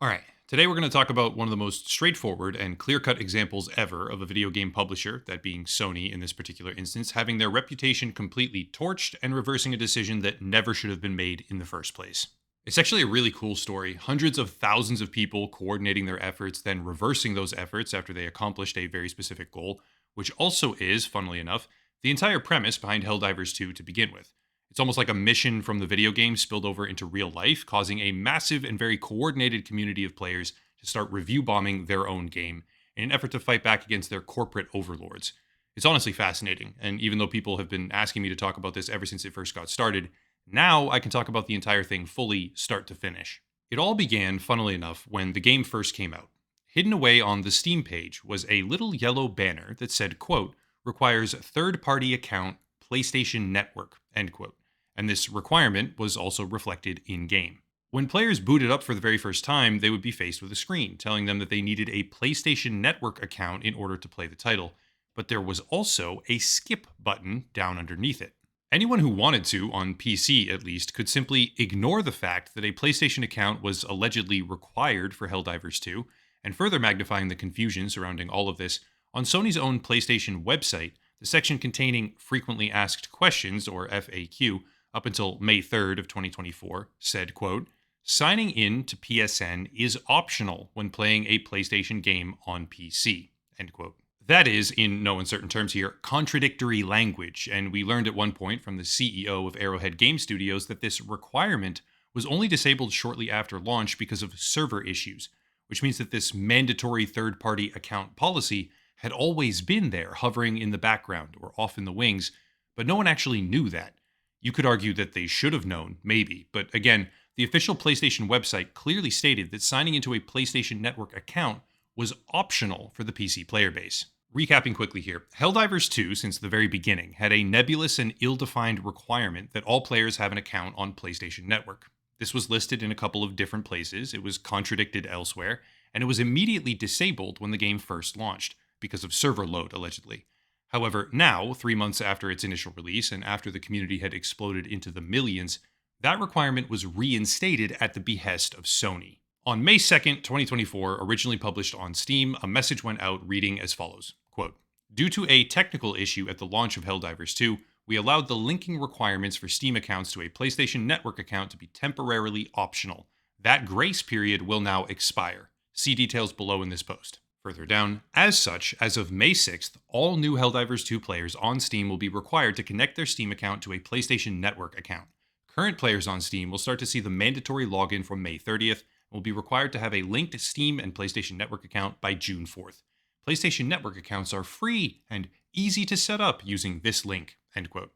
All right, today we're going to talk about one of the most straightforward and clear cut examples ever of a video game publisher, that being Sony in this particular instance, having their reputation completely torched and reversing a decision that never should have been made in the first place. It's actually a really cool story. Hundreds of thousands of people coordinating their efforts, then reversing those efforts after they accomplished a very specific goal, which also is, funnily enough, the entire premise behind Helldivers 2 to begin with. It's almost like a mission from the video game spilled over into real life, causing a massive and very coordinated community of players to start review bombing their own game in an effort to fight back against their corporate overlords. It's honestly fascinating, and even though people have been asking me to talk about this ever since it first got started, now I can talk about the entire thing fully, start to finish. It all began, funnily enough, when the game first came out. Hidden away on the Steam page was a little yellow banner that said, quote, requires third-party account PlayStation Network, end quote. And this requirement was also reflected in-game. When players booted up for the very first time, they would be faced with a screen telling them that they needed a PlayStation Network account in order to play the title, but there was also a skip button down underneath it. Anyone who wanted to, on PC at least, could simply ignore the fact that a PlayStation account was allegedly required for Helldivers 2, and further magnifying the confusion surrounding all of this, on Sony's own PlayStation website, the section containing frequently asked questions, or FAQ, up until May 3rd of 2024, said, quote, signing in to PSN is optional when playing a PlayStation game on PC, end quote. That is, in no uncertain terms here, contradictory language, and we learned at one point from the CEO of Arrowhead Game Studios that this requirement was only disabled shortly after launch because of server issues, which means that this mandatory third-party account policy had always been there, hovering in the background or off in the wings, but no one actually knew that. You could argue that they should have known, maybe, but again, the official PlayStation website clearly stated that signing into a PlayStation Network account was optional for the PC player base. Recapping quickly here, Helldivers 2, since the very beginning, had a nebulous and ill-defined requirement that all players have an account on PlayStation Network. This was listed in a couple of different places, it was contradicted elsewhere, and it was immediately disabled when the game first launched, because of server load, allegedly. However, now, 3 months after its initial release, and after the community had exploded into the millions, that requirement was reinstated at the behest of Sony. On May 2nd, 2024, originally published on Steam, a message went out reading as follows, quote, due to a technical issue at the launch of Helldivers 2, we allowed the linking requirements for Steam accounts to a PlayStation Network account to be temporarily optional. That grace period will now expire. See details below in this post. Further down, as such, as of May 6th, all new Helldivers 2 players on Steam will be required to connect their Steam account to a PlayStation Network account. Current players on Steam will start to see the mandatory login from May 30th, will be required to have a linked Steam and PlayStation Network account by June 4th. PlayStation Network accounts are free and easy to set up using this link, end quote.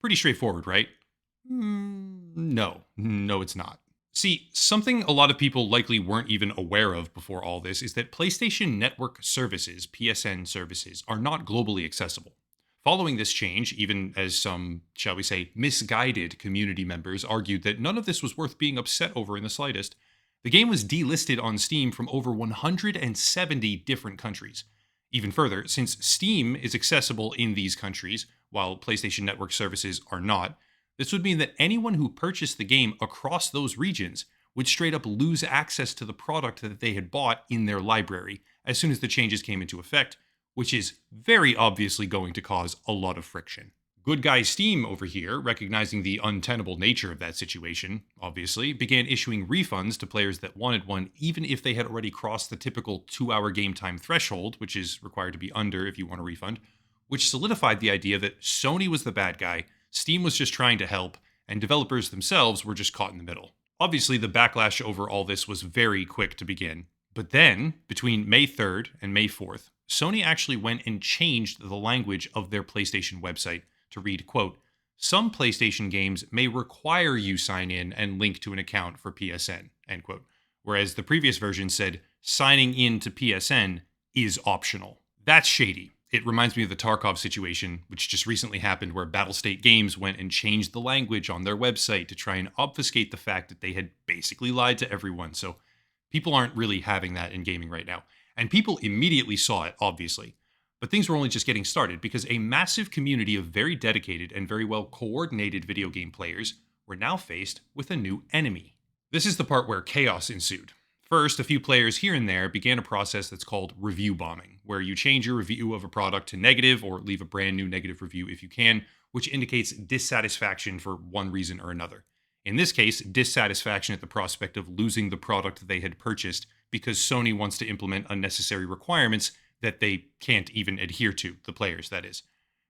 Pretty straightforward, right? No, it's not. See, something a lot of people likely weren't even aware of before all this is that PlayStation Network services, PSN services, are not globally accessible. Following this change, even as some, shall we say, misguided community members argued that none of this was worth being upset over in the slightest, the game was delisted on Steam from over 170 different countries. Even further, since Steam is accessible in these countries, while PlayStation Network services are not, this would mean that anyone who purchased the game across those regions would straight up lose access to the product that they had bought in their library as soon as the changes came into effect, which is very obviously going to cause a lot of friction. Good guy Steam over here, recognizing the untenable nature of that situation, obviously, began issuing refunds to players that wanted one even if they had already crossed the typical 2-hour game time threshold, which is required to be under if you want a refund, which solidified the idea that Sony was the bad guy, Steam was just trying to help, and developers themselves were just caught in the middle. Obviously, the backlash over all this was very quick to begin, but then, between May 3rd and May 4th, Sony actually went and changed the language of their PlayStation website to read, quote, some PlayStation games may require you sign in and link to an account for PSN, end quote, whereas the previous version said signing in to PSN is optional. That's shady. It reminds me of the Tarkov situation, which just recently happened, where Battlestate Games went and changed the language on their website to try and obfuscate the fact that they had basically lied to everyone. So people aren't really having that in gaming right now. And people immediately saw it, obviously. But things were only just getting started because a massive community of very dedicated and very well coordinated video game players were now faced with a new enemy. This is the part where chaos ensued. First, a few players here and there began a process that's called review bombing, where you change your review of a product to negative or leave a brand new negative review if you can, which indicates dissatisfaction for one reason or another. In this case, dissatisfaction at the prospect of losing the product they had purchased because Sony wants to implement unnecessary requirements that they can't even adhere to, the players, that is.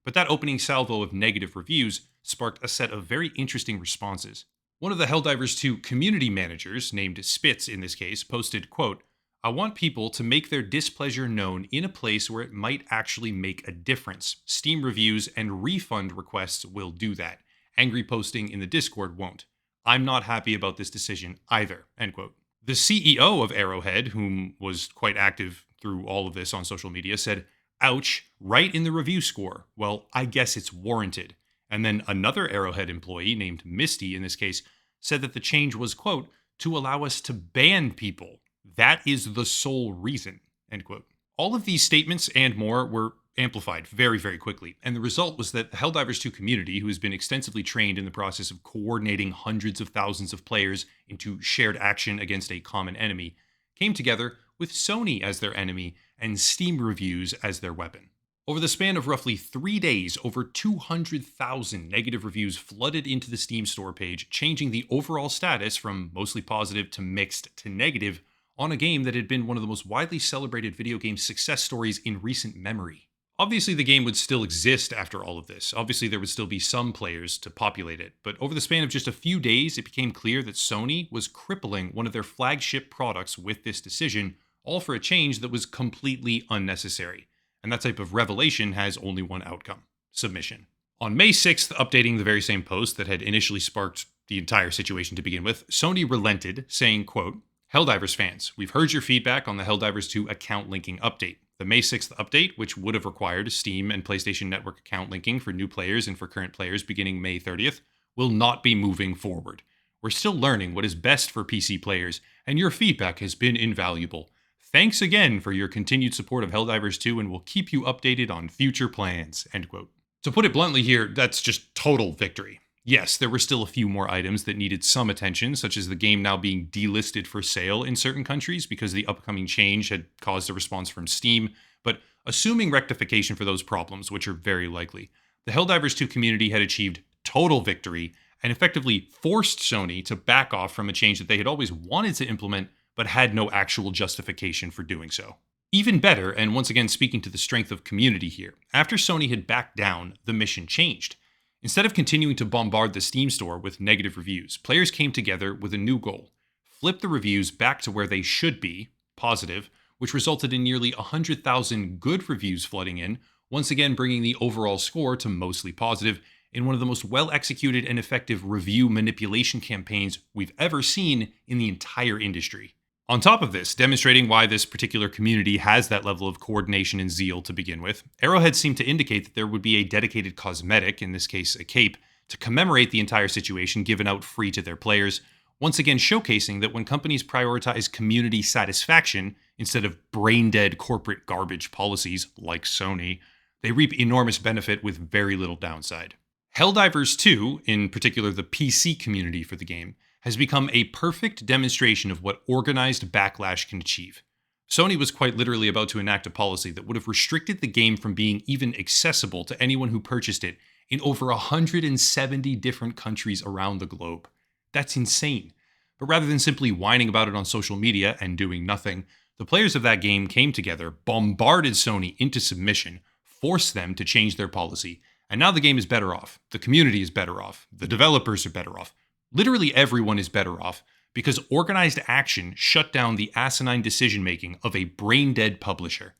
But that opening salvo of negative reviews sparked a set of very interesting responses. One of the Helldivers 2 community managers, named Spitz in this case, posted, quote, "I want people to make their displeasure known in a place where it might actually make a difference. Steam reviews and refund requests will do that. Angry posting in the Discord won't. I'm not happy about this decision either," end quote. The CEO of Arrowhead, whom was quite active through all of this on social media, said, "Ouch, right in the review score. Well, I guess it's warranted." And then another Arrowhead employee, named Misty in this case, said that the change was, quote, "to allow us to ban people. That is the sole reason," end quote. All of these statements and more were amplified very, very quickly. And the result was that the Helldivers 2 community, who has been extensively trained in the process of coordinating hundreds of thousands of players into shared action against a common enemy, came together with Sony as their enemy and Steam reviews as their weapon. Over the span of roughly 3 days, over 200,000 negative reviews flooded into the Steam store page, changing the overall status from mostly positive to mixed to negative on a game that had been one of the most widely celebrated video game success stories in recent memory. Obviously, the game would still exist after all of this. Obviously, there would still be some players to populate it. But over the span of just a few days, it became clear that Sony was crippling one of their flagship products with this decision, all for a change that was completely unnecessary. And that type of revelation has only one outcome: submission. On May 6th, updating the very same post that had initially sparked the entire situation to begin with, Sony relented, saying, quote, "Helldivers fans, we've heard your feedback on the Helldivers 2 account linking update. The May 6th update, which would have required Steam and PlayStation Network account linking for new players and for current players beginning May 30th, will not be moving forward. We're still learning what is best for PC players, and your feedback has been invaluable. Thanks again for your continued support of Helldivers 2, and we'll keep you updated on future plans," end quote. To put it bluntly here, that's just total victory. Yes, there were still a few more items that needed some attention, such as the game now being delisted for sale in certain countries because the upcoming change had caused a response from Steam, but assuming rectification for those problems, which are very likely, the Helldivers 2 community had achieved total victory and effectively forced Sony to back off from a change that they had always wanted to implement but had no actual justification for doing so. Even better, and once again speaking to the strength of community here, after Sony had backed down, the mission changed. Instead of continuing to bombard the Steam store with negative reviews, players came together with a new goal: flip the reviews back to where they should be, positive, which resulted in nearly 100,000 good reviews flooding in, once again bringing the overall score to mostly positive in one of the most well-executed and effective review manipulation campaigns we've ever seen in the entire industry. On top of this, demonstrating why this particular community has that level of coordination and zeal to begin with, Arrowhead seemed to indicate that there would be a dedicated cosmetic, in this case a cape, to commemorate the entire situation given out free to their players, once again showcasing that when companies prioritize community satisfaction instead of brain-dead corporate garbage policies like Sony, they reap enormous benefit with very little downside. Helldivers 2, in particular the PC community for the game, has become a perfect demonstration of what organized backlash can achieve. Sony was quite literally about to enact a policy that would have restricted the game from being even accessible to anyone who purchased it in over 170 different countries around the globe. That's insane. But rather than simply whining about it on social media and doing nothing, the players of that game came together, bombarded Sony into submission, forced them to change their policy, and now the game is better off. The community is better off. The developers are better off. Literally everyone is better off because organized action shut down the asinine decision-making of a brain-dead publisher.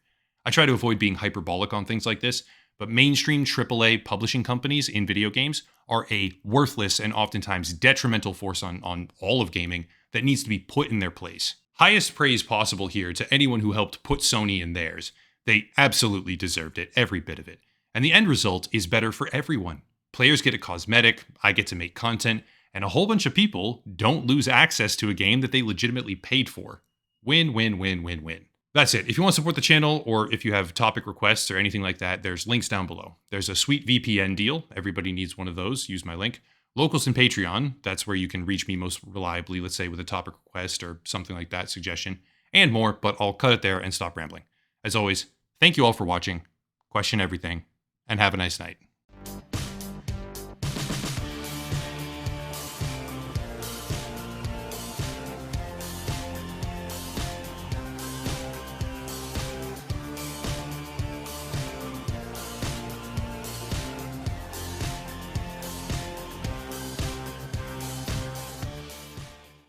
I try to avoid being hyperbolic on things like this, but mainstream AAA publishing companies in video games are a worthless and oftentimes detrimental force on all of gaming that needs to be put in their place. Highest praise possible here to anyone who helped put Sony in theirs. They absolutely deserved it, every bit of it. And the end result is better for everyone. Players get a cosmetic, I get to make content, and a whole bunch of people don't lose access to a game that they legitimately paid for. Win, win, win, win, win. That's it. If you want to support the channel, or if you have topic requests or anything like that, there's links down below. There's a sweet VPN deal. Everybody needs one of those. Use my link. Locals and Patreon, that's where you can reach me most reliably, let's say with a topic request or something like that suggestion, and more, but I'll cut it there and stop rambling. As always, thank you all for watching, question everything, and have a nice night.